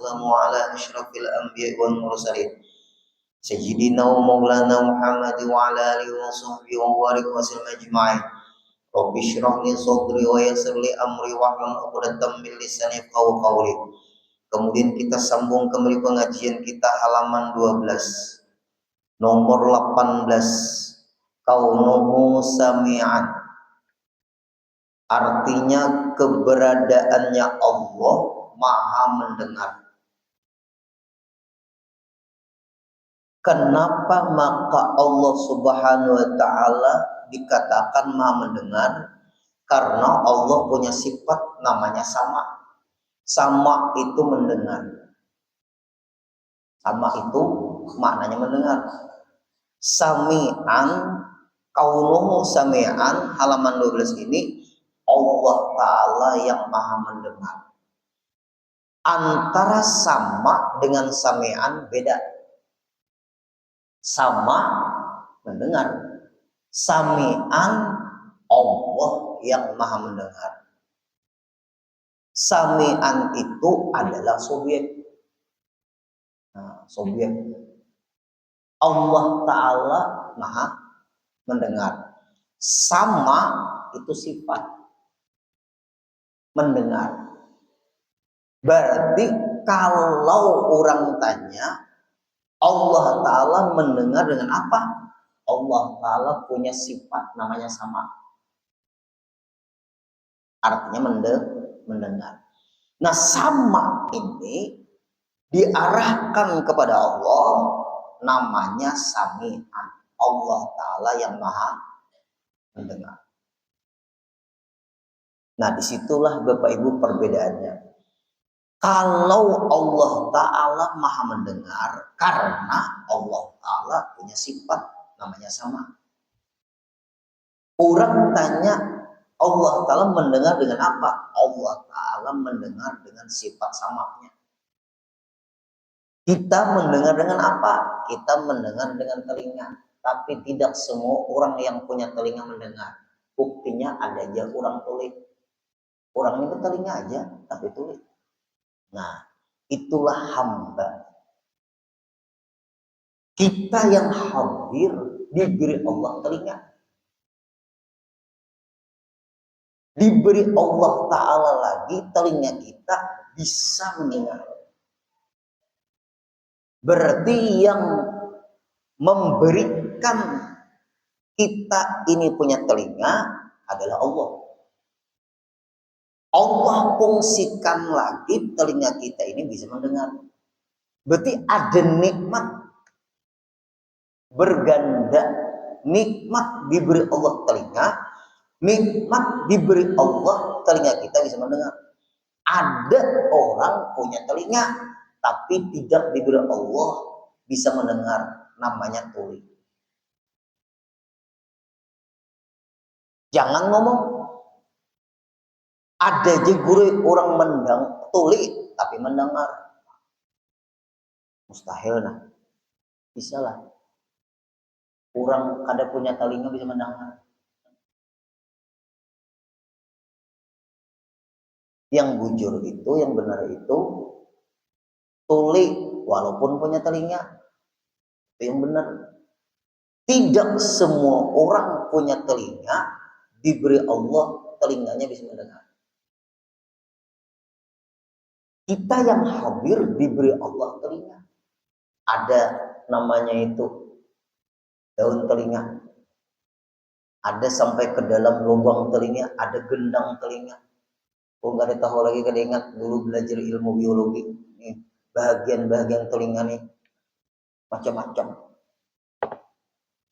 wassalamu ala asyrafil anbiya'i wal mursalin sayyidina wa maulana Muhammad wa ala alihi wa sahbihi wa barik wa sallam ajma'in. Rabbi shrah li sadri wa yassir li amri wahlul 'uqdatam min lisani yafqahu qawli. Kemudian kita sambung kembali pengajian kita halaman 12 nomor 18, kaunuhu sami'an. Artinya keberadaannya Allah Maha mendengar. Kenapa maka Allah Subhanahu wa taala dikatakan Maha mendengar? Karena Allah punya sifat namanya sama. Sama itu mendengar. Sama itu maknanya mendengar. Sami'an, kaunuhu sami'an, halaman 12 ini Allah Ta'ala yang Maha mendengar. Antara sama dengan sami'an beda. Sama mendengar. Sami'an Allah yang Maha mendengar. Sami'an itu adalah subjek. Nah, subjek. Allah Ta'ala Maha mendengar. Sama itu sifat. Mendengar. Berarti kalau orang tanya Allah Ta'ala mendengar dengan apa? Allah Ta'ala punya sifat namanya sama. Artinya mendengar. Nah, sama ini diarahkan kepada Allah namanya sami'an. Allah Ta'ala yang Maha mendengar. Nah, disitulah Bapak Ibu perbedaannya. Kalau Allah Ta'ala Maha mendengar, karena Allah Ta'ala punya sifat namanya sama. Orang tanya Allah Ta'ala mendengar dengan apa? Allah Ta'ala mendengar dengan sifat samanya. Kita mendengar dengan apa? Kita mendengar dengan telinga. Tapi tidak semua orang yang punya telinga mendengar. Buktinya ada aja orang tuli. Orang ini bertelinga aja, tapi tuli. Nah, itulah hamba. Kita yang hadir diberi Allah telinga. Diberi Allah Ta'ala lagi telinga kita bisa mendengar. Berarti yang memberikan kita ini punya telinga adalah Allah. Allah fungsikan lagi telinga kita ini bisa mendengar. Berarti ada nikmat berganda. Nikmat diberi Allah telinga, nikmat diberi Allah telinga kita bisa mendengar. Ada orang punya telinga tapi tidak diberi Allah bisa mendengar, namanya tuli. Jangan ngomong ada aja guru orang mendang tuli tapi mendengar. Mustahil nah. Bisa lah. Orang kada punya telinga bisa mendengar. Yang bujur itu, yang benar itu tuli walaupun punya telinga. Itu yang benar. Tidak semua orang punya telinga diberi Allah telinganya bisa mendengar. Kita yang hadir diberi Allah telinga. Ada namanya itu daun telinga. Ada sampai ke dalam lubang telinga, ada gendang telinga. Oh, nggak ada tahu lagi, kada ingat dulu belajar ilmu biologi. Nih, bagian-bagian telinga nih macam-macam.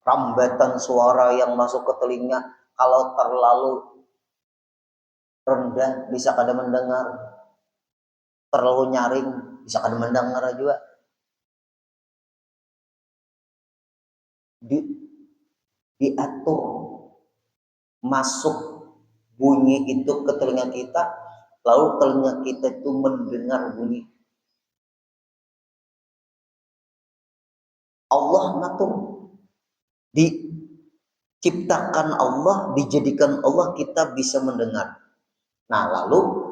Rambatan suara yang masuk ke telinga kalau terlalu rendah bisa kada mendengar. Terlalu nyaring bisa kada mendengar juga. Diatur masuk bunyi itu ke telinga kita, lalu telinga kita itu mendengar bunyi. Allah ngatur, diciptakan Allah, dijadikan Allah kita bisa mendengar. Nah, lalu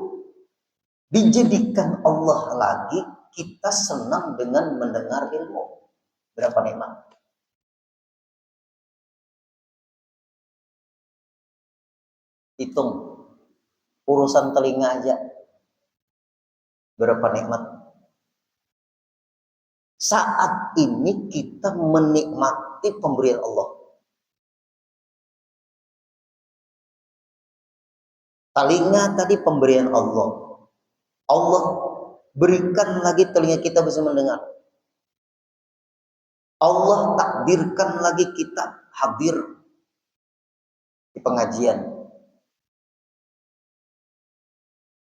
dijadikan Allah lagi kita senang dengan mendengar ilmu. Berapa nikmat? Hitung urusan telinga aja berapa nikmat. Saat ini kita menikmati pemberian Allah. Telinga tadi pemberian Allah. Allah berikan lagi telinga kita bisa mendengar. Allah takdirkan lagi kita hadir di pengajian.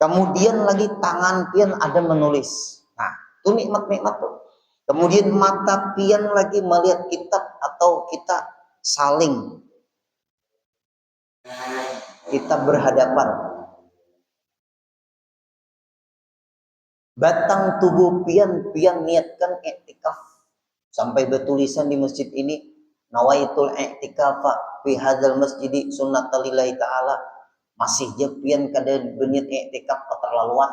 Kemudian lagi tangan pian ada menulis. Nah, itu nikmat-nikmat tuh. Kemudian mata pian lagi melihat kitab atau kita saling. Kita berhadapan. Batang tubuh pian niatkan iktikaf. Sampai bertulisan di masjid ini, nawaitul i'tikafa fi hadzal masjidi sunnatalillahi ta'ala. Masih jepian kada berniat i'tikaf keterlaluan.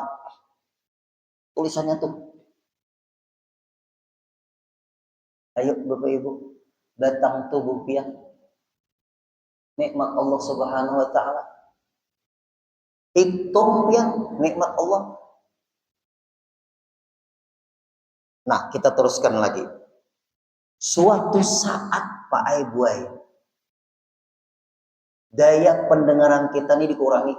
Tulisannya tuh. Ayo Bapak Ibu, batang tubuh pian. Nikmat Allah Subhanahu wa taala. Hitung pian nikmat Allah. Nah, kita teruskan lagi. Suatu saat Pak Aibuai, daya pendengaran kita ini dikurangi,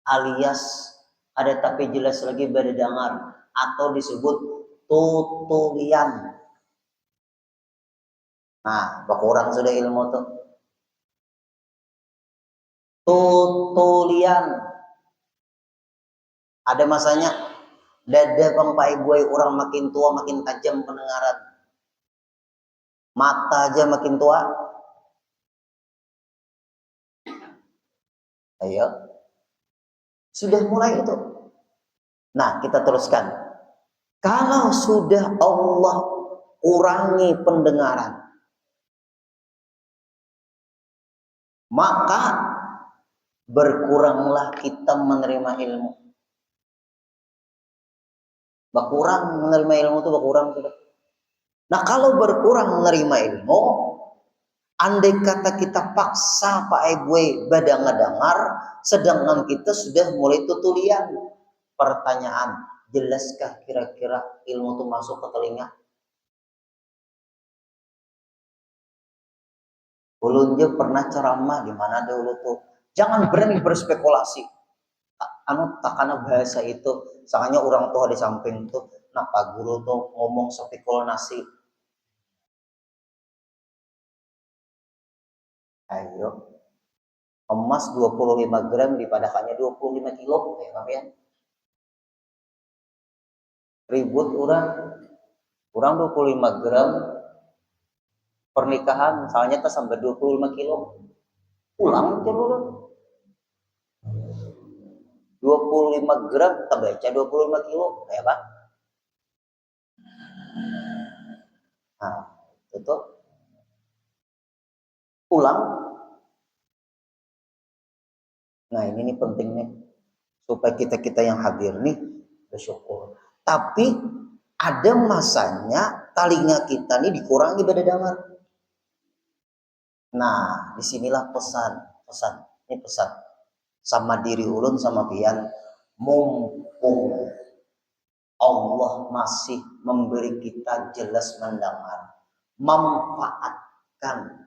alias ada tapi jelas lagi berdengar atau disebut tutulian. Nah, berkurang sudah ilmu tuh. Tutulian. Ada masanya dada bang Pak Aibuai orang makin tua makin tajam pendengaran. Mata aja makin tua. Ayo. Sudah mulai itu. Nah, kita teruskan. Kalau sudah Allah kurangi pendengaran, maka berkuranglah kita menerima ilmu. Berkurang menerima ilmu itu berkurang sudah. Nah, kalau berkurang menerima ilmu, andai kata kita paksa Pak Ebwe badangar, sedangkan kita sudah mulai tutulian. Pertanyaan, jelaskah kira-kira ilmu itu masuk ke telinga? Ulun pernah ceramah di mana dulu tuh. Jangan berani berspekulasi. Tak karena bahasa itu, soalnya orang tua di samping tuh, nah Pak Guru tuh ngomong sepikul nasi. Ayo, emas 25 gram dipadakannya 25 kilo, ya Pak ya. Ribut orang 25 gram pernikahan, misalnya tas sampai 25 kilo. Pulang aja dulu. 25 gram, kita baca 25 kilo, ya Pak. Nah, itu pulang. Nah, ini nih pentingnya supaya kita yang hadir nih bersyukur. Tapi ada masanya telinga kita nih dikurangi berdengar. Nah, disinilah pesan. Ini pesan sama diri ulun sama pian, mumpung Allah masih memberi kita jelas mendengar, manfaatkan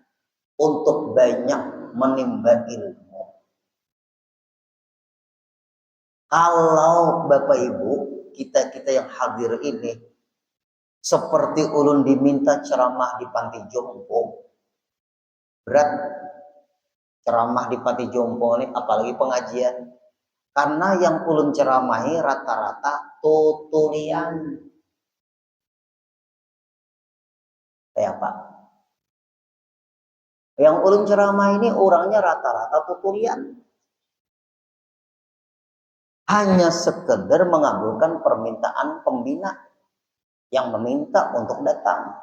untuk banyak menimba ilmu. Kalau Bapak Ibu, kita yang hadir ini, seperti ulun diminta ceramah di Panti Jompo, berat ceramah di Panti Jompo ini, apalagi pengajian. Karena yang ulun ceramahi rata-rata tutulian. Kayak Pak. Yang ulun ceramah ini orangnya rata-rata tutulian. Hanya sekedar mengabulkan permintaan pembina yang meminta untuk datang.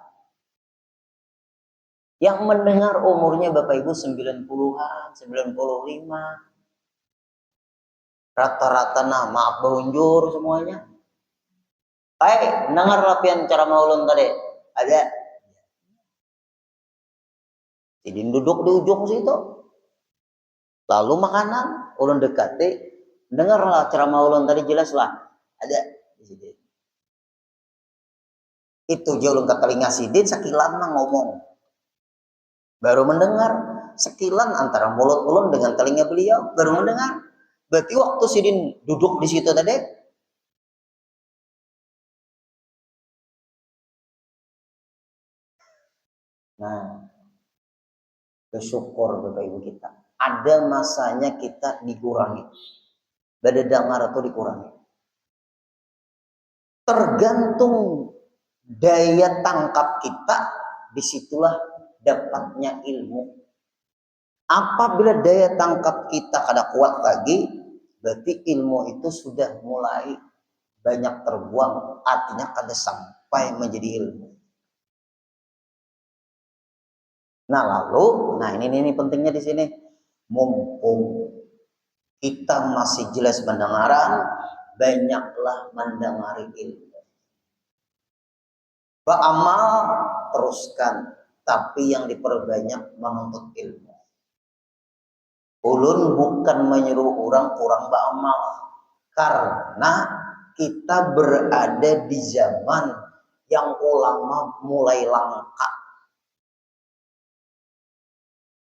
Yang mendengar umurnya Bapak Ibu 90-an, 95. Rata-rata nah maaf banjur semuanya. Dengar lapian cara maulun tadi. Ada. Jadi duduk di ujung situ. Lalu makanan, ulun dekati. Dengarlah cara maulun tadi jelaslah. Ada. Itu jauh ulun ke telinga sidin sakilan ngomong. Baru mendengar sekilan antara mulut ulun dengan telinga beliau, baru mendengar. Berarti waktu sidin duduk di situ tadi, nah, bersyukur Bapak Ibu kita. Ada masanya kita dikurangi. Bada dengar atau dikurangi. Tergantung daya tangkap kita, disitulah dapatnya ilmu. Apabila daya tangkap kita kada kuat lagi, berarti ilmu itu sudah mulai banyak terbuang, artinya kada sampai menjadi ilmu. Nah lalu, ini pentingnya di sini, mumpung kita masih jelas mendengaran, banyaklah mendengari ilmu. Beramal teruskan, tapi yang diperbanyak menuntut ilmu. Ulun bukan menyuruh orang kurang beramal, karena kita berada di zaman yang ulama mulai langka.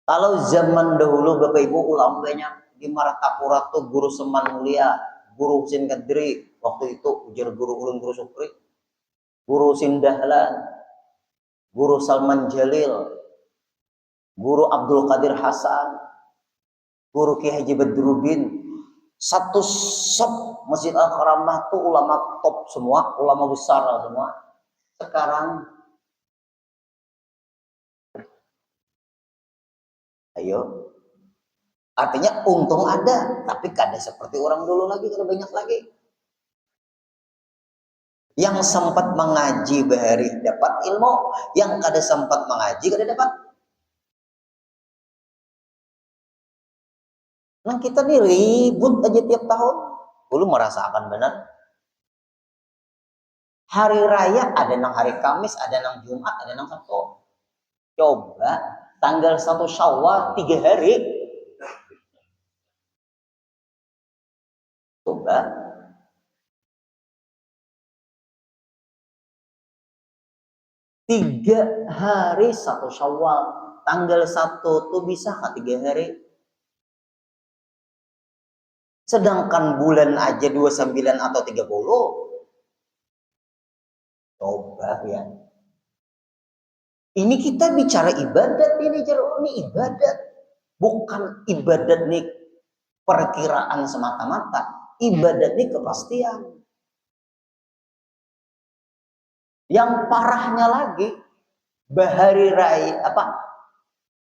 Kalau zaman dahulu Bapak Ibu ulama banyak di Martapura tuh guru Seman Mulia, guru Husin Kadri, waktu itu ujar guru ulun guru Sukri, guru Sindahlan, guru Salman Jalil, guru Abdul Qadir Hasan, guru Ki Haji Badruddin. Satu sop Masjid Al-Karamah tuh ulama top semua, ulama besar semua. Sekarang ayo, artinya untung ada, tapi kada seperti orang dulu lagi, kada banyak lagi. Yang sempat mengaji bahari dapat ilmu, yang kada sempat mengaji kada dapat. Nah kita nih ribut aja tiap tahun. Dulu merasakan benar. Hari raya ada nang hari Kamis, ada nang Jumat, ada nang Sabtu. Coba tanggal 1 Syawal 3 hari. Coba 3 hari 1 Syawal. Tanggal 1 tuh bisa kah 3 hari? Sedangkan bulan aja 29 atau 30. Coba ya. Ini kita bicara ibadat ini ibadat. Bukan ibadat nih perkiraan semata-mata. Ibadat nih kepastian. Yang parahnya lagi, bahari raya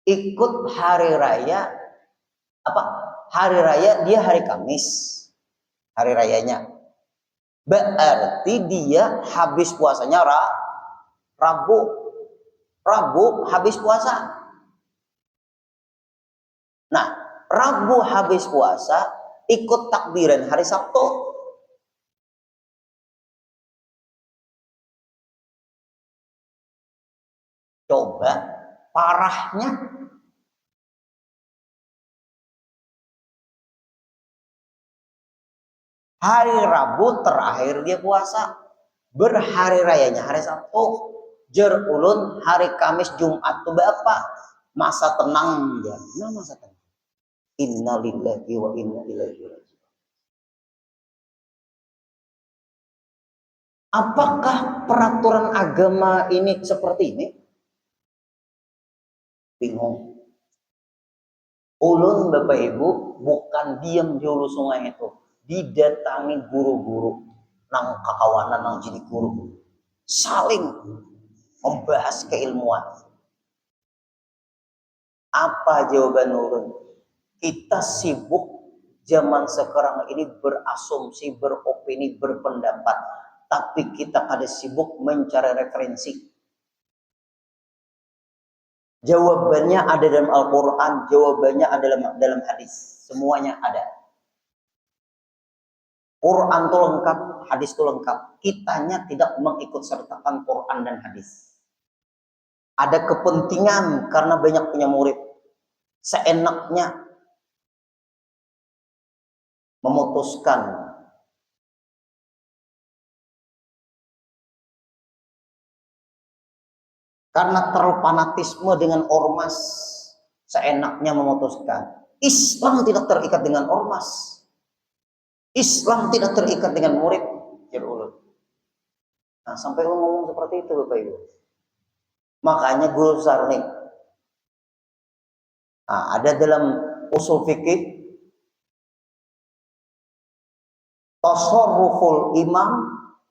ikut hari raya hari raya dia hari Kamis, hari rayanya, berarti dia habis puasanya Rabu habis puasa. Nah Rabu habis puasa ikut takbiran hari Sabtu. Coba parahnya. Hari Rabu terakhir dia puasa. Berhari rayanya hari Sabtu. Jer ulun hari Kamis Jumat tuh apa? Masa tenang ya. Nah masa tenang. Innalillahi wa inna ilaihi raji'un. Apakah peraturan agama ini seperti ini? Bingung. Ulun Bapak Ibu bukan diam di hulu sungai itu, didatangi guru-guru nang kakawanan nang jadi guru, saling membahas keilmuan. Apa jawaban ulun? Kita sibuk zaman sekarang ini berasumsi, beropini, berpendapat, tapi kita kada sibuk mencari referensi. Jawabannya ada dalam Al-Quran, jawabannya ada dalam hadis. Semuanya ada. Quran itu lengkap, hadis itu lengkap. Kitanya tidak mengikut sertakan Quran dan hadis. Ada kepentingan karena banyak punya murid. Seenaknya memutuskan. Karena terfanatisme dengan ormas, seenaknya memutuskan. Islam tidak terikat dengan ormas. Islam tidak terikat dengan murid. Nah, sampai ngomong seperti itu Bapak Ibu. Makanya guru besar nih. Nah, ada dalam usul fikih tasarruful imam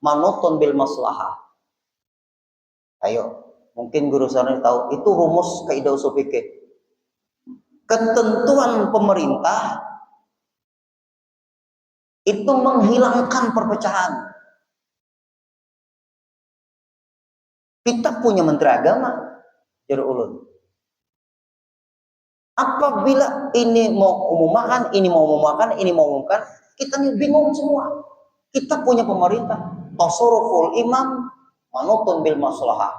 manutun bil maslahah. Ayo, mungkin guru besar nih tahu itu rumus kaidah usul fikih. Ketentuan pemerintah itu menghilangkan perpecahan. Kita punya menteri agama, Jarul Ulun. Apabila ini mau umumkan, ini mau umumkan, ini mau umumkan, kita nih bingung semua. Kita punya pemerintah, tasarruful imam manutun bil maslahah.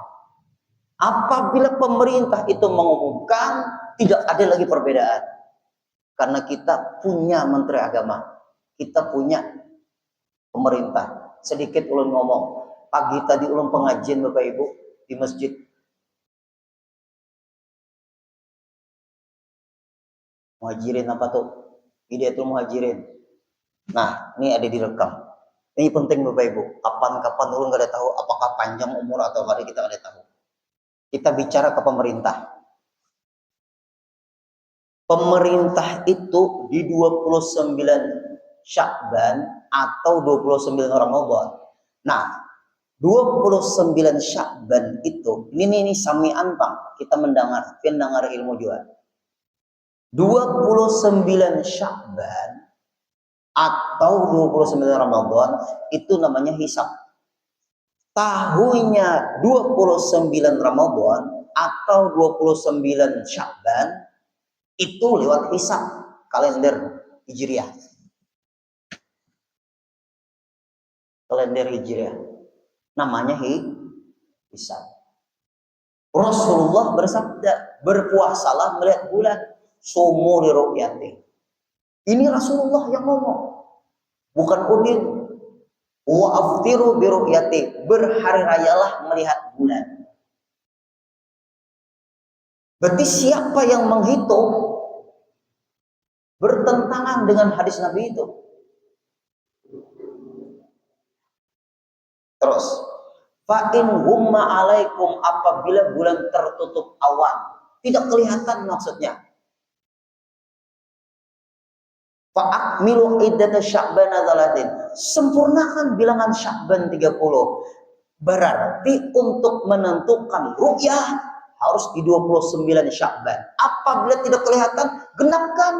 Apabila pemerintah itu mengumumkan, tidak ada lagi perbedaan. Karena kita punya menteri agama, kita punya pemerintah. Sedikit ulun ngomong, pagi tadi ulun pengajian Bapak Ibu di masjid. Muhajirin apa tuh? Hidayatul Muhajirin. Nah, ini ada direkam. Ini penting Bapak Ibu. Kapan-kapan ulun nggak ada tahu apakah panjang umur atau hari kita nggak ada tahu. Kita bicara ke pemerintah. Pemerintah itu di 29 Sya'ban atau 29 Ramadan. Nah, 29 Sya'ban itu, ini sami'an Bang, kita mendengar ilmu juga. 29 Sya'ban atau 29 Ramadan itu namanya hisab. Tahunnya 29 Ramadan atau 29 Sya'ban itu lewat hisab kalender Hijriah. Kalender Hijriah. Namanya hisab. Rasulullah bersabda, berpuasalah melihat bulan, sumu li ru'yati. Ini Rasulullah yang ngomong, bukan Udin. Wa aftiru bi ru'yati, berhari rayalah melihat bulan. Berarti siapa yang menghitung bertentangan dengan hadis Nabi itu? Terus, fa'in humma alaikum, apabila bulan tertutup awan, tidak kelihatan maksudnya. Fa'akmilu iddata Sya'ban adzalatin, sempurnakan bilangan Sya'ban 30. Berarti untuk menentukan ru'yah harus di 29 Sya'ban. Apabila tidak kelihatan, genapkan.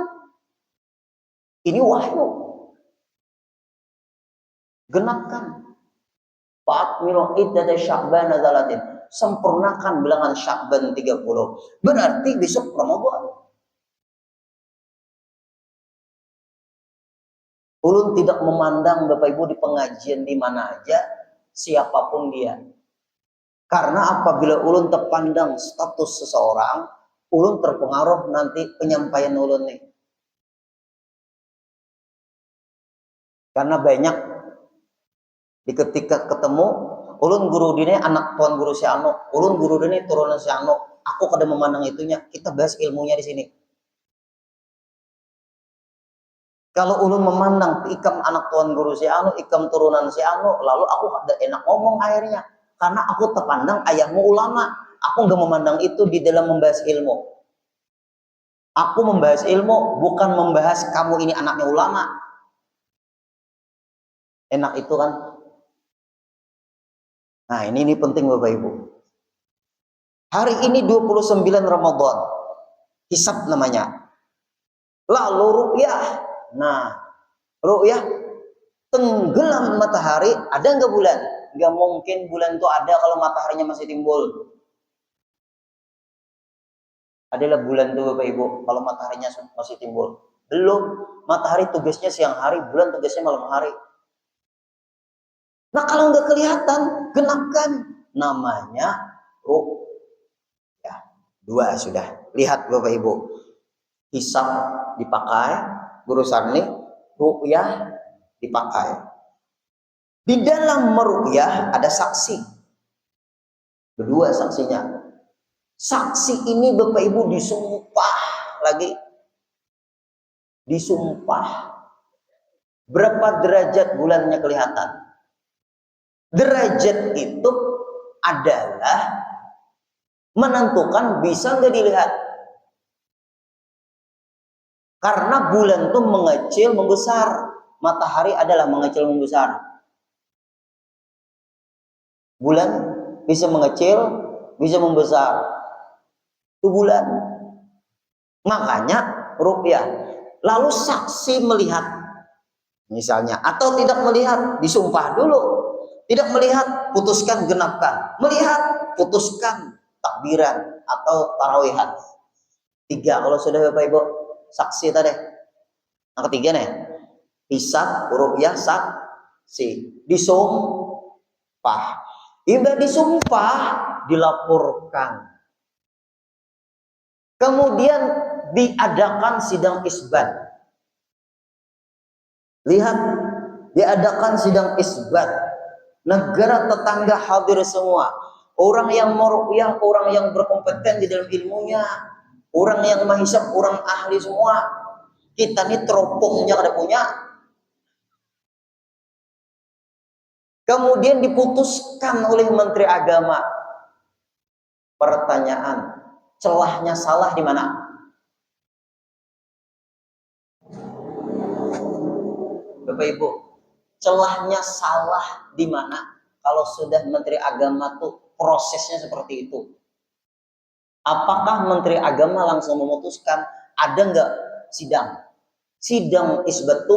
Ini wahyu. Genapkan. Fa'akmilu iddata Sya'ban adzalatin, sempurnakan bilangan Sya'ban 30. Berarti besok Ramadan. Ulun tidak memandang Bapak Ibu di pengajian di mana aja, siapapun dia. Karena apabila ulun terpandang status seseorang, ulun terpengaruh nanti penyampaian ulun nih. Karena banyak di ketika ketemu, ulun guru dini anak tuan guru si Ano, ulun guru dini turunan si Ano, aku kada memandang itunya, kita bahas ilmunya di sini. Kalau ulun memandang ikam anak tuan guru si Anu, ikam turunan si Anu, lalu aku ada enak ngomong akhirnya. Karena aku terpandang ayahmu ulama. Aku nggak memandang itu di dalam membahas ilmu. Aku membahas ilmu, bukan membahas kamu ini anaknya ulama. Enak itu kan? Nah ini penting Bapak Ibu. Hari ini 29 Ramadan. Hisab namanya. Lalu ru'yah. Nah, ru'yah tenggelam matahari, ada nggak bulan? Nggak mungkin bulan itu ada kalau mataharinya masih timbul. Adalah bulan itu Bapak Ibu kalau mataharinya masih timbul. Belum, matahari tugasnya siang hari, bulan tugasnya malam hari. Nah kalau nggak kelihatan, genapkan. Namanya ruqyah. Dua sudah. Lihat Bapak Ibu. Hisab dipakai, Guru Sarni, ruqyah dipakai. Di dalam meruqyah ada saksi. Kedua saksinya. Saksi ini Bapak Ibu disumpah lagi. Disumpah. Berapa derajat bulannya kelihatan? Derajat itu adalah menentukan bisa nggak dilihat. Karena bulan itu mengecil membesar. Matahari adalah mengecil membesar. Bulan bisa mengecil, bisa membesar. Itu bulan. Makanya ruqyah. Lalu saksi melihat. Misalnya. Atau tidak melihat. Disumpah dulu. Tidak melihat. Putuskan genapkan. Melihat. Putuskan takbiran. Atau tarawihan. 3. Kalau sudah Bapak Ibu. Saksi tadi. Yang ketiga nih. Hisab, ruqyah, saksi. Disumpah. Ibadah disumpah. Dilaporkan. Kemudian diadakan sidang isbat. Lihat, diadakan sidang isbat. Negara tetangga hadir semua. Orang yang meruqyah, orang yang berkompeten di dalam ilmunya, orang yang menghisab, orang ahli semua. Kita ini teropongnya ada punya. Kemudian diputuskan oleh Menteri Agama. Pertanyaan, celahnya salah di mana? Bapak Ibu, celahnya salah di mana? Kalau sudah Menteri Agama tuh prosesnya seperti itu. Apakah Menteri Agama langsung memutuskan? Ada nggak sidang? Sidang isbat itu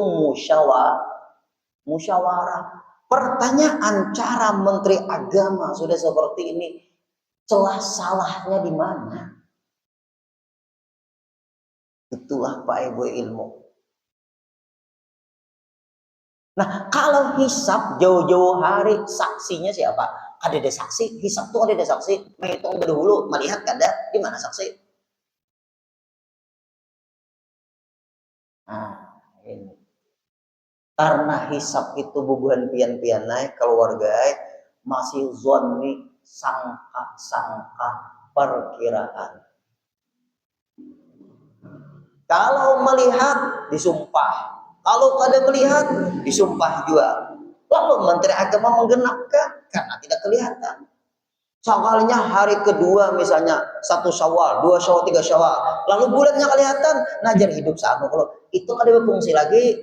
musyawarah. Pertanyaan cara Menteri Agama sudah seperti ini, celah salahnya di mana? Itulah Pak Ibu ilmu. Nah, kalau hisab jauh-jauh hari, saksinya siapa? Ada saksi, hisab tuh ada saksi. Menghitung dahulu, melihat ada di mana saksi. Nah, ini. Karena hisab itu bubuhan pian-pian naik keluarga masih zonni sangka perkiraan. Kalau melihat disumpah, kalau kada melihat disumpah juga. Lalu Menteri Agama menggenapkan karena tidak kelihatan. Soalnya hari kedua misalnya 1 Syawal, 2 Syawal, 3 Syawal, lalu bulannya kelihatan, najar hidup sama kalau itu ada berfungsi lagi.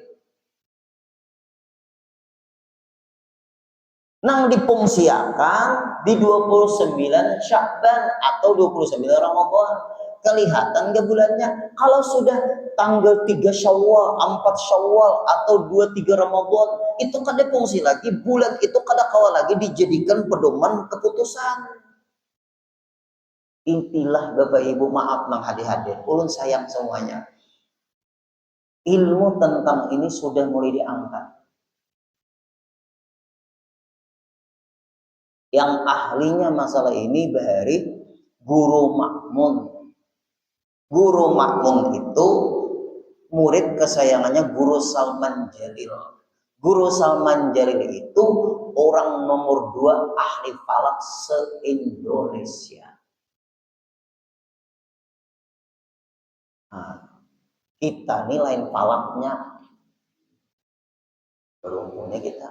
Nang dipungsiakan di 29 Sya'ban atau 29 Ramadan. Kelihatan gak bulannya? Kalau sudah tanggal 3 Syawal, 4 Syawal atau 23 Ramadan, itu kan dipungsi lagi. Bulan itu kada kawa lagi dijadikan pedoman keputusan. Intilah Bapak Ibu, maaf nang hadir-hadir. Ulun sayang semuanya. Ilmu tentang ini sudah mulai diangkat. Yang ahlinya masalah ini dari Guru Makmun. Guru Makmun itu murid kesayangannya Guru Salman Jalil. Guru Salman Jalil itu orang nomor 2 ahli falak se-Indonesia. Nah, kita ini lain falaknya. Beruntungnya kita.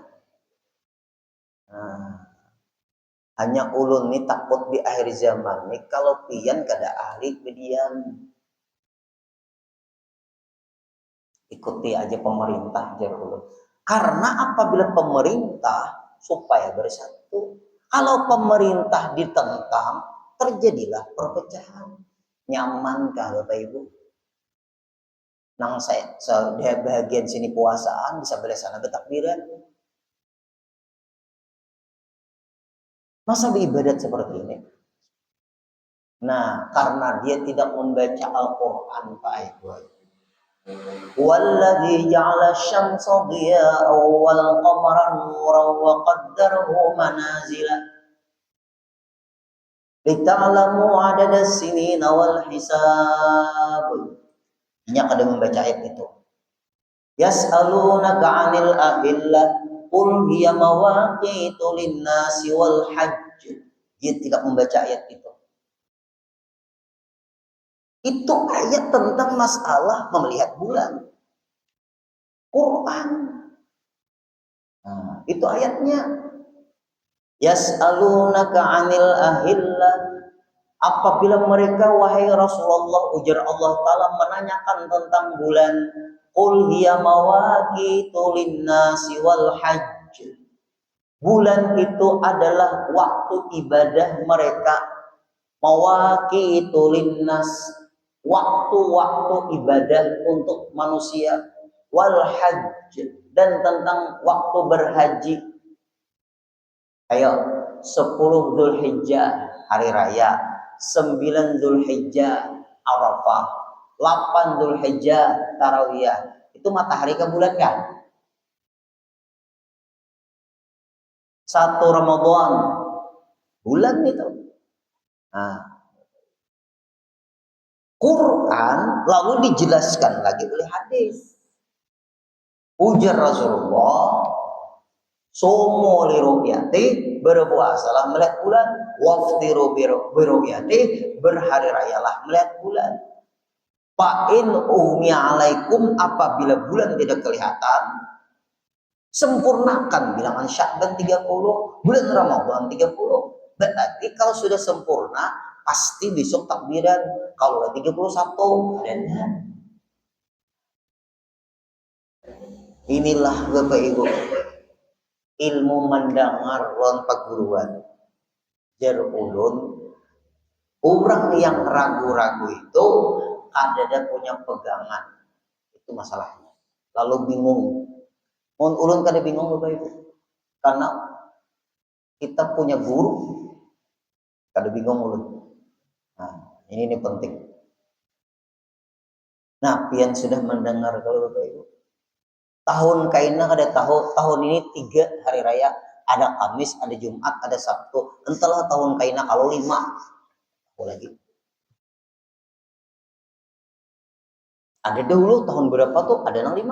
Nah, hanya ulun nih takut di akhir zaman nih kalau pian kada ahli median. Ikuti aja pemerintah jar ulun. Karena apabila pemerintah supaya bersatu, kalau pemerintah ditentang terjadilah perpecahan. Nyamankah Bapak Ibu? Nang saya bagian sini puasaan bisa beres sana bertakbiran. Masa beribadat seperti ini? Nah, karena dia tidak membaca Al-Quran, Pak Ibu. Walladzi ja'ala asy-syamsa dhiya'an wal qamara nuran wa qaddarahu manazila lita'lamu 'adada as-sinina wal hisab. Hanya kada membaca ayat itu. Yas'alunaka 'anil ahillah qul hiya mawaqitu lin-nasi wal hajj. Dia tidak membaca ayat itu. Itu ayat tentang masalah melihat bulan. Quran. Nah, itu ayatnya. Yas'alunaka 'anil ahillah. Apabila mereka wahai Rasulullah ujar Allah Ta'ala menanyakan tentang bulan, qul hiya mawaqitu lin-nasi wal hajj. Bulan itu adalah waktu ibadah mereka. Mawaqitu lin-nas, waktu-waktu ibadah untuk manusia, wal hajj, dan tentang waktu berhaji. Ayo, 10 Dzulhijjah hari raya, 9 Dzulhijjah Arafah, 8 Dzulhijjah Tarawiyah. Itu matahari ke bulan kan? 1 Ramadan bulan itu. Nah, Quran lalu dijelaskan lagi oleh hadis. Ujar Rasulullah, somo li ru'yati, berpuasalah melihat bulan, waftiru bi ru'yati, berhari rayalah melihat bulan. Fa'in umya alaikum, apabila bulan tidak kelihatan, sempurnakan bilangan Sya'ban 30, bulan Ramadan 30. Berarti kalau sudah sempurna pasti besok takbiran. Kalau 31 adanya. Inilah Bapak Ibu ilmu mendengar lawan paguruan. Jar ulun orang yang ragu-ragu itu kadada punya pegangan. Itu masalahnya. Lalu bingung. Mun ulun kada bingung Bapak Ibu. Karena kita punya guru kada bingung ulun. Nah, ini penting. Nah, pian sudah mendengar kalau Bapak Ibu. Tahun kaina kada tahu, tahun ini 3 hari raya, ada Kamis, ada Jumat, ada Sabtu. Entahlah tahun kaina kalau 5. Apa lagi? Ada dahulu tahun berapa tuh ada yang 5.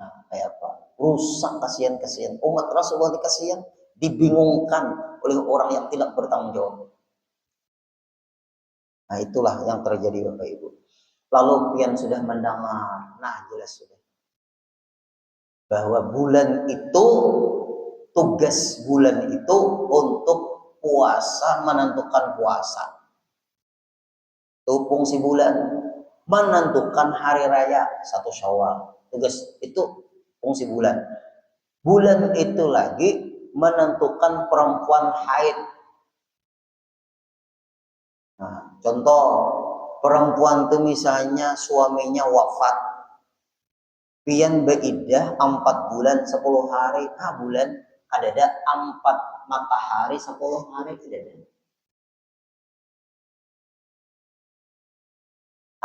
Nah, kayak apa? Rusak, kasihan. Umat Rasulullah kasihan, dibingungkan oleh orang yang tidak bertanggung jawab. Nah, itulah yang terjadi Bapak Ibu. Lalu pian sudah mendengar, nah jelas sudah bahwa bulan itu, tugas bulan itu untuk puasa, menentukan puasa. Itu fungsi bulan, menentukan hari raya 1 Syawal. Tugas itu fungsi bulan. Bulan itu lagi menentukan perempuan haid. Nah, contoh perempuan itu misalnya suaminya wafat, pian beiddah 4 bulan 10 hari. Bulan ada 4 matahari 10 hari ada.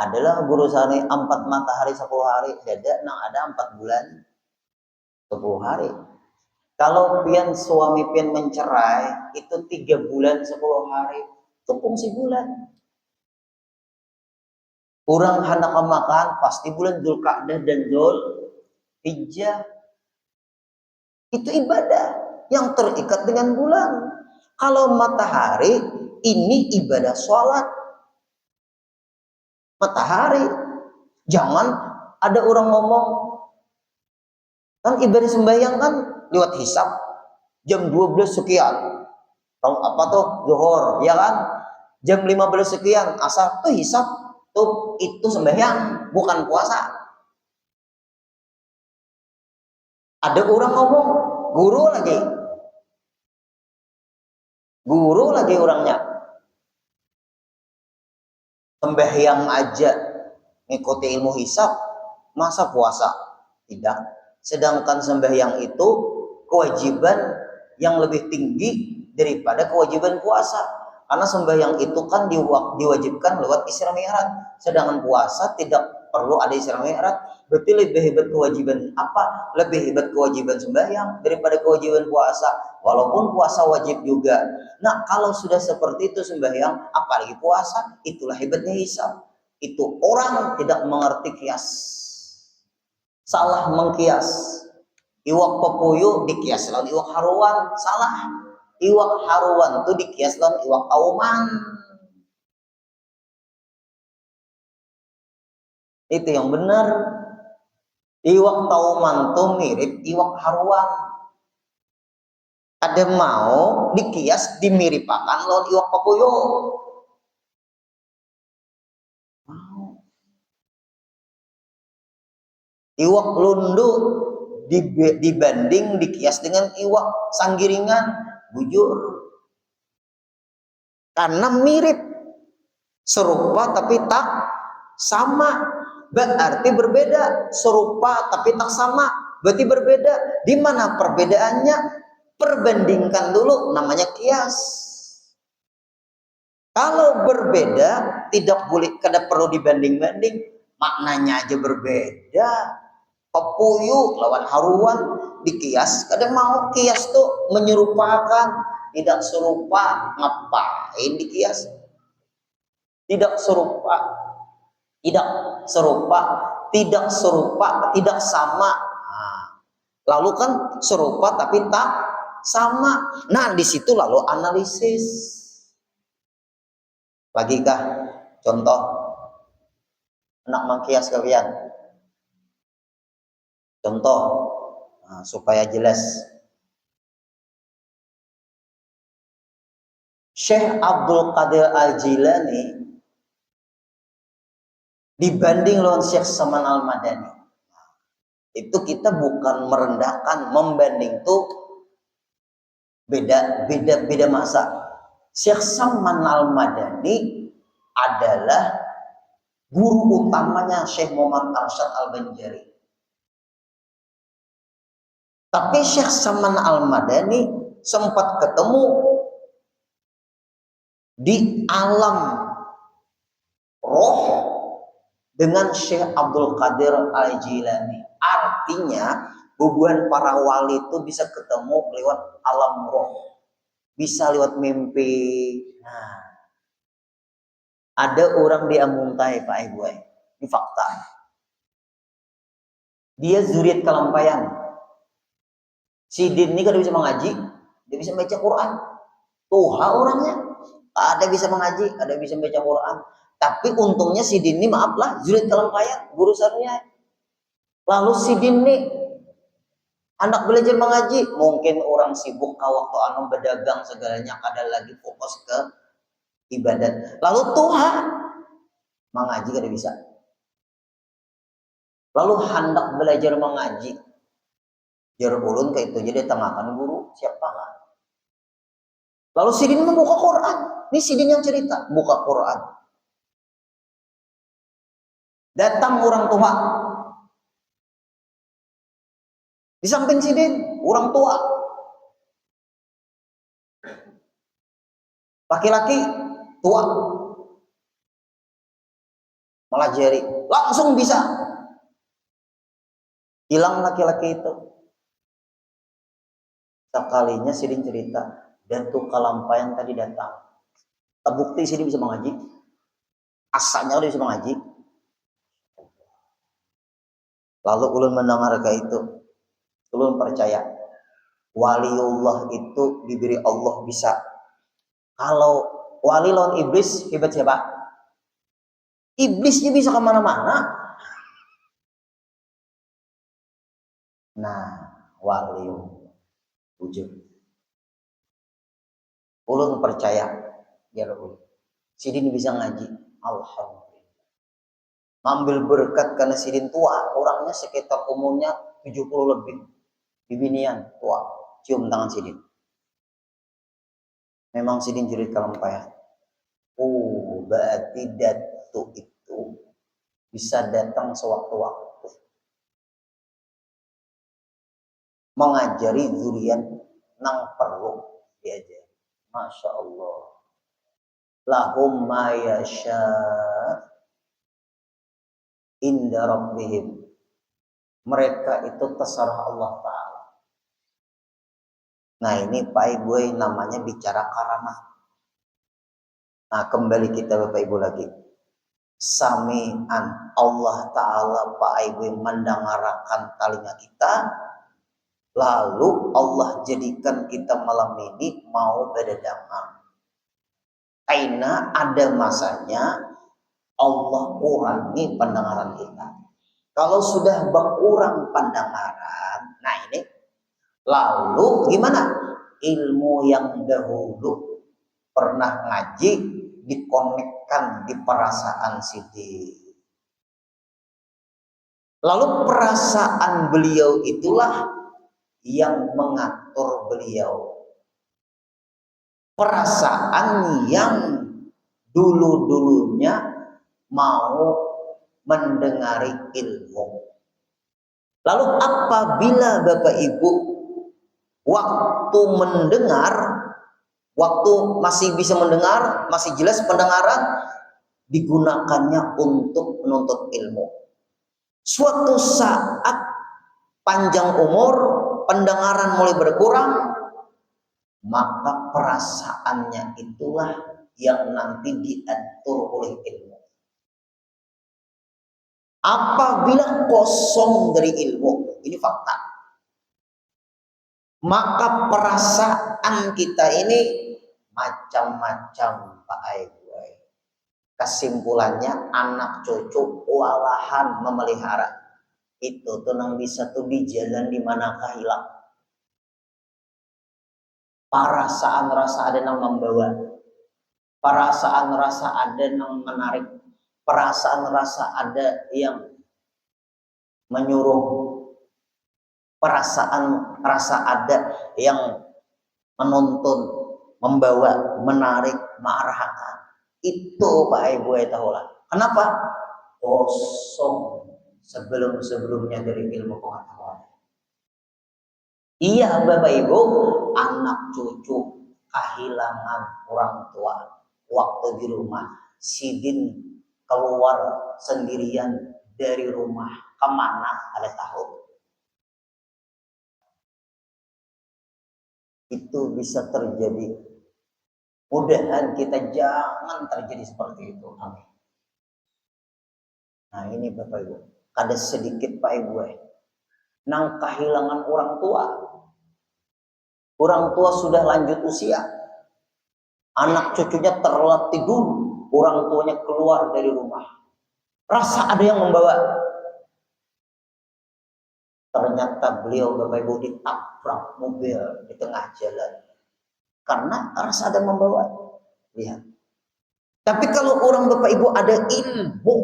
Adalah guru sana 4 matahari 10 hari ada, nah ada 4 bulan 10 hari. Kalau pian suami pian mencerai itu 3 bulan 10 hari, itu fungsi bulan. Orang hendak makan pasti bulan Dzulqa'dah dan Dzulhijjah. Itu ibadah yang terikat dengan bulan. Kalau matahari ini ibadah sholat. Matahari. Jangan ada orang ngomong kan ibadah sembahyang kan lewat hisab jam 12 sekian. Tahu apa tuh? Zuhur, ya kan? Jam 15 sekian asar tuh hisab. Itu sembahyang, bukan puasa. Ada orang ngomong, guru lagi orangnya. Sembahyang aja ngikuti ilmu hisab, masa puasa? Tidak. Sedangkan sembahyang itu kewajiban yang lebih tinggi daripada kewajiban puasa. Karena sembahyang itu kan diwajibkan lewat Isra Mi'raj. Sedangkan puasa tidak perlu ada Isra Mi'raj. Berarti lebih hebat kewajiban apa? Lebih hebat kewajiban sembahyang daripada kewajiban puasa. Walaupun puasa wajib juga. Nah, kalau sudah seperti itu sembahyang, apalagi puasa, itulah hebatnya hisab. Itu orang tidak mengerti kias. Salah mengkias. Iwak pepuyu dikias lawan iwak haruan, salah. Iwak haruan itu dikias lawan iwak auman. Itu yang benar. Iwak tauman tuh mirip iwak haruan. Ada mau dikias dimiripakan lawan iwak pepuyu. Iwak lundu dibanding dikias dengan iwak sanggiringan, bujur. Karena mirip, serupa tapi tak sama, berarti berbeda. Serupa tapi tak sama, berarti berbeda. Di mana perbedaannya? Perbandingkan dulu, namanya kias. Kalau berbeda, tidak boleh, kada perlu dibanding-banding, maknanya aja berbeda. Pepuyu lawan haruan dikias, kadang mau kias tuh menyerupakan, tidak serupa, ngapain dikias? Tidak serupa, tidak serupa, tidak serupa, tidak sama. Nah, lalu kan serupa tapi tak sama. Nah, di situ lalu analisis. Lagi kah contoh anak mengkias kalian? Contoh, nah, supaya jelas. Syekh Abdul Qadir Al-Jilani dibanding lawan Syekh Saman Al-Madani. Itu kita bukan merendahkan, membanding tuh beda masa. Syekh Saman Al-Madani adalah guru utamanya Syekh Muhammad Arsyad Al-Banjari. Tapi Syekh Saman Al-Madani sempat ketemu di alam roh dengan Syekh Abdul Qadir Al-Jilani. Artinya hubungan para wali itu bisa ketemu lewat alam roh, bisa lewat mimpi. Nah, ada orang di Amuntai Pak Ibu, ini fakta. Dia zuriat kelampayan. Si Din ini kada bisa mengaji, dia bisa baca Quran. Tuha orangnya, ada bisa mengaji, ada bisa baca Quran. Tapi untungnya si Din ini, maaflah, zuriat kelampayan, guru sarnya. Lalu si Din ini anak belajar mengaji, mungkin orang sibuk kalau waktu anu berdagang segalanya, kada lagi fokus ke ibadat. Lalu Tuhan mengaji kada bisa. Lalu hendak belajar mengaji, jar ulun kayak itu jadi tengahkan guru siapa lah. Lalu Sidin membuka Quran. Ini Sidin yang cerita, buka Quran. Datang orang tua. Di samping Sidin, orang tua. Laki-laki tua. Melajari, langsung bisa. Hilang laki-laki itu. Sekalinya Sidin cerita, dan tuh kelampayan tadi datang. Terbukti Sidin bisa mengaji. Asalnya udah bisa mengaji. Lalu ulun mendengar ke itu, ulun percaya waliullah itu diberi Allah bisa. Kalau wali lawan iblis, hebat siapa? Iblisnya bisa kemana-mana. Nah, waliullah wujud. Ulun percaya, ya ulun. Sidin bisa ngaji, alhamdulillah. Ngambil berkat karena Sidin tua, orangnya sekitar umurnya 70 lebih. Bibinian tua, cium tangan Sidin. Memang Sidin jerit kelampayan. Oh, berarti datu itu bisa datang sewaktu-waktu. Mengajari zuriat nang perlu diajari. Masya Allah. lahum ma yasha inda rabbihim. Mereka itu terserah Allah Ta'ala. Nah ini Pak Ibu namanya bicara karamah. Nah kembali kita Bapak Ibu lagi. Sami'an Allah Ta'ala Pak Ibu mendengarkan telinga kita. Lalu Allah jadikan kita malam ini mau berdengar. Karena ada masanya Allah kurangi pendengaran kita. Kalau sudah berkurang pendengaran, nah ini lalu gimana? Ilmu yang dahulu pernah ngaji dikonekkan di perasaan Siti. Lalu perasaan beliau itulah yang mengatur beliau. Perasaan yang dulu-dulunya mau mendengari ilmu. Lalu apabila Bapak Ibu waktu mendengar, waktu masih bisa mendengar, masih jelas pendengaran, digunakannya untuk menuntut ilmu. Suatu saat panjang umur, pendengaran mulai berkurang, maka perasaannya itulah yang nanti diatur oleh ilmu. Apabila kosong dari ilmu, ini fakta, maka perasaan kita ini macam-macam Pak Ibu. Kesimpulannya anak cucu walahan memelihara. Itu tuh yang bisa tuh di jalan di manakah hilang. Perasaan rasa ada yang membawa. Perasaan rasa ada yang menarik. Perasaan rasa ada yang menyuruh, perasaan rasa ada yang menuntun, membawa, menarik, mengarahkan. Itu Pak Ibu tahulah. Kenapa? Kosong sebelum-sebelumnya dari ilmu pengetahuan. Iya Bapak Ibu, anak cucu kehilangan orang tua waktu di rumah. Sidin keluar sendirian dari rumah, kemana ada tahu? Itu bisa terjadi. Mudahan kita jangan terjadi seperti itu. Amin. Nah ini Bapak Ibu, ada sedikit Pak Ibu nang kehilangan orang tua. Orang tua sudah lanjut usia. Anak cucunya terlelap tidur, orang tuanya keluar dari rumah. Rasa ada yang membawa. Ternyata beliau Bapak Ibu ditabrak mobil di tengah jalan. Karena rasa ada membawa. Lihat. Tapi kalau orang Bapak Ibu ada ilmu,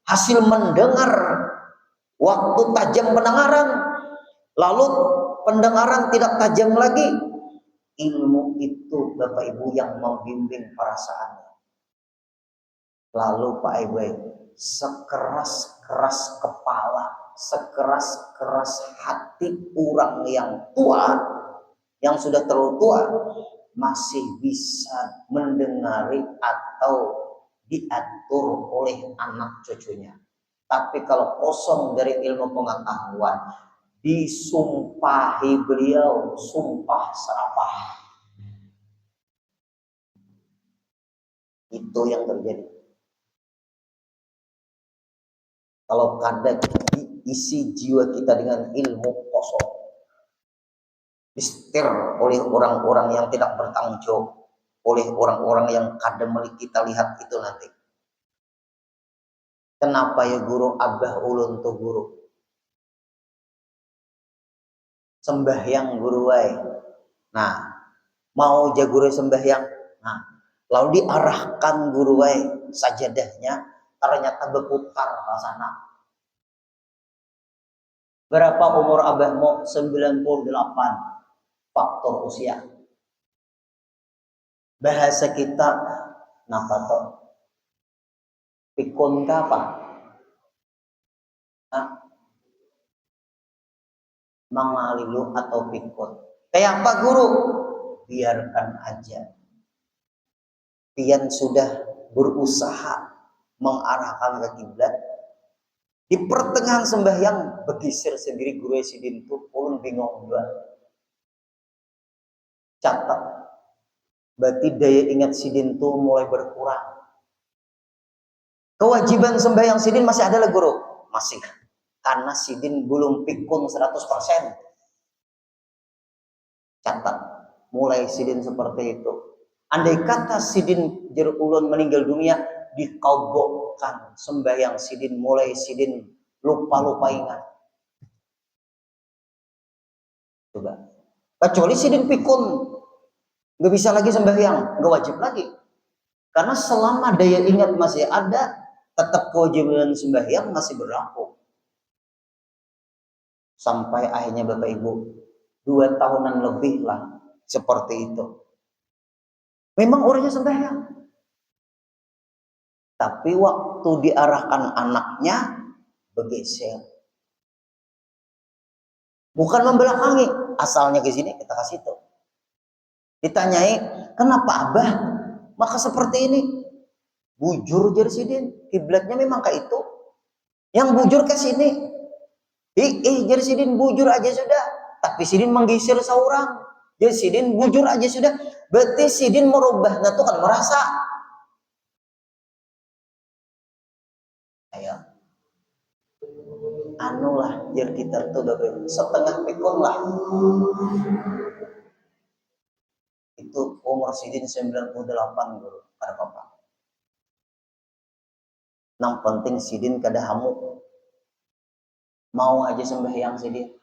hasil mendengar, waktu tajam pendengaran, lalu pendengaran tidak tajam lagi, ilmu itu Bapak Ibu yang membimbing perasaannya. Lalu Pak Ibu, sekeras-keras kepala, sekeras-keras hati orang yang tua, yang sudah terlalu tua, masih bisa mendengari atau diatur oleh anak cucunya. Tapi kalau kosong dari ilmu pengetahuan, disumpahi beliau sumpah serapah. Itu yang terjadi. Kalau kadang diisi jiwa kita dengan ilmu kosong, disetir oleh orang-orang yang tidak bertanggung jawab, oleh orang-orang yang kadang kita lihat itu nanti. Kenapa ya guru abah ulun tuh guru? Sembahyang guru wae. Nah, mau jagure sembahyang. Nah, lalu diarahkan guru wae sajadahnya, ternyata berputar ke sana. Berapa umur abahmu? 98. Faktor usia. Bahasa kita napa toh? Pikun ka apa? Mangalilu atau pikun. Kayak apa guru? Biarkan aja. pian sudah berusaha mengarahkan ke kiblat, di pertengahan sembahyang bergeser sendiri guru sidin tuh ulun bingung juga. Catat, berarti daya ingat sidin tuh mulai berkurang. Kewajiban sembahyang sidin masih ada lah guru? Masih. Karena sidin belum pikun 100%. Catat, mulai sidin seperti itu. Andai kata sidin jeruk ulun meninggal dunia, dikabulkan sembahyang sidin, mulai sidin lupa-lupa ingat. Coba. Kecuali sidin pikun, nggak bisa lagi sembahyang, nggak wajib lagi. Karena selama daya ingat masih ada, tetap kewajiban sembahyang masih berlaku. Sampai akhirnya Bapak Ibu 2 tahunan lebih lah seperti itu. Memang urusnya sembahyang. Tapi waktu diarahkan anaknya bergeser. Bukan membelakangi, asalnya ke sini kita kasih itu. Ditanyai, "Kenapa Abah maka seperti ini?" Bujur jadi sidin, kiblatnya memang kayak itu. Yang bujur ke sini. Jadi sidin bujur aja sudah. Tapi sidin menggeser seorang. Jadi sidin bujur aja sudah. Berarti sidin merubah. Nah itu kan merasa. Ayo. Anulah biar kita tuh setengah pikun lah. Itu umur sidin 98 guru. Ada apa-apa. Yang penting sidin kada hamuk. Mau aja sembahyang sidin.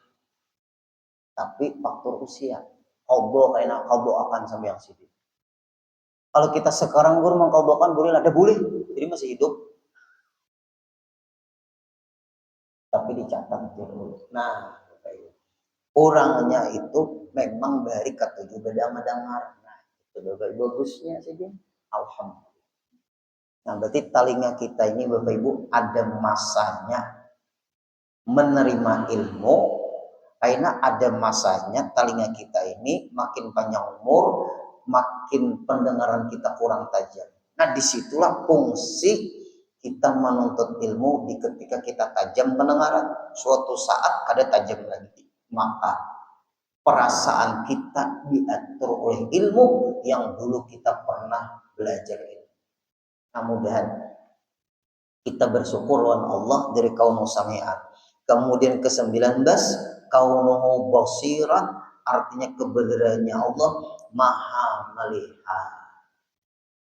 Tapi faktor usia. Kobo kayaknya kobo akan sembahyang sidin. Kalau kita sekarang guru mengkobokan boleh ada boleh. Jadi masih hidup. Tapi dicatat dulu. Nah, orangnya itu memang dari ketujuh beda mendengar. Nah, itu bagusnya sidin. Alhamdulillah. Nah, berarti telinga kita ini Bapak Ibu ada masanya menerima ilmu, karena ada masanya telinga kita ini makin panjang umur, makin pendengaran kita kurang tajam. Nah, disitulah fungsi kita menuntut ilmu di ketika kita tajam pendengaran. Suatu saat ada tajam lagi, maka perasaan kita diatur oleh ilmu yang dulu kita pernah belajar ilmu. Nah, mudah-mudahan kita bersyukur lawan Allah dari kaunu sami'an. Kemudian ke-19 kaunuhu basiran, artinya kebenarannya Allah maha melihat.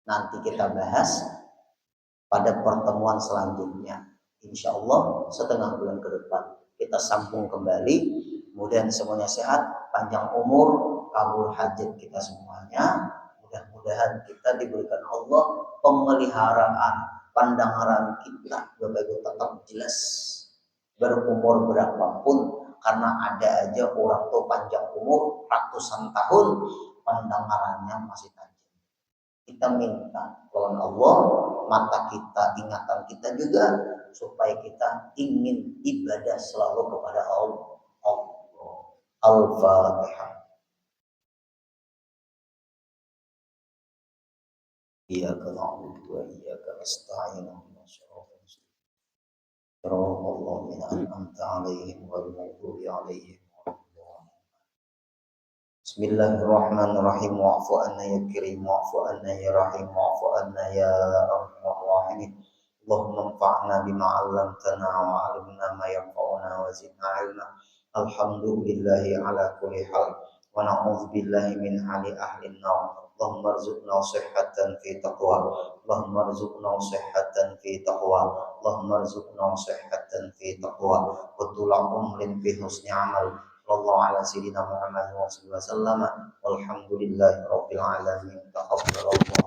Nanti kita bahas pada pertemuan selanjutnya. Insya Allah setengah bulan ke depan kita sambung kembali. Kemudian semuanya sehat, panjang umur, kabul hajat kita semuanya. Mudah-mudahan kita diberikan Allah pemeliharaan pandangan kita Bapak Ibu tetap jelas berumur berapapun, karena ada aja orang tua panjang umur ratusan tahun pandangannya masih tajam. Kita minta kepada Allah mata kita, ingatan kita juga supaya kita ingin ibadah selalu kepada Allah. Al-Fatihah. Iyyaka na'budu wa iyyaka nasta'in. Allahumma an'amta 'alaihim wal maghdubi 'alaihim. Bismillahirrahmanirrahim. Wa'fu anna ya karim, wa'fu anna ya rahim, wa'fu anna ya arhamar rahimin. Allahumma anfa'na bima 'allamtana wa 'allimna ma yanfa'una wa zidna 'ilma. Alhamdulillahi ala kulli hal. Wa na'udzu billahi min hali ahli an-nar. Allahumma arzuqna sihhatan fi taqwa. Allahumma arzuqna sihhatan fi taqwa. Allahumma arzuqna sihhatan fi taqwa. Wa tula umrin fi husni amal. Sallallahu ala sayyidina Muhammad wa sallam. Walhamdulillahi rabbil alamin. Taqabbalallahu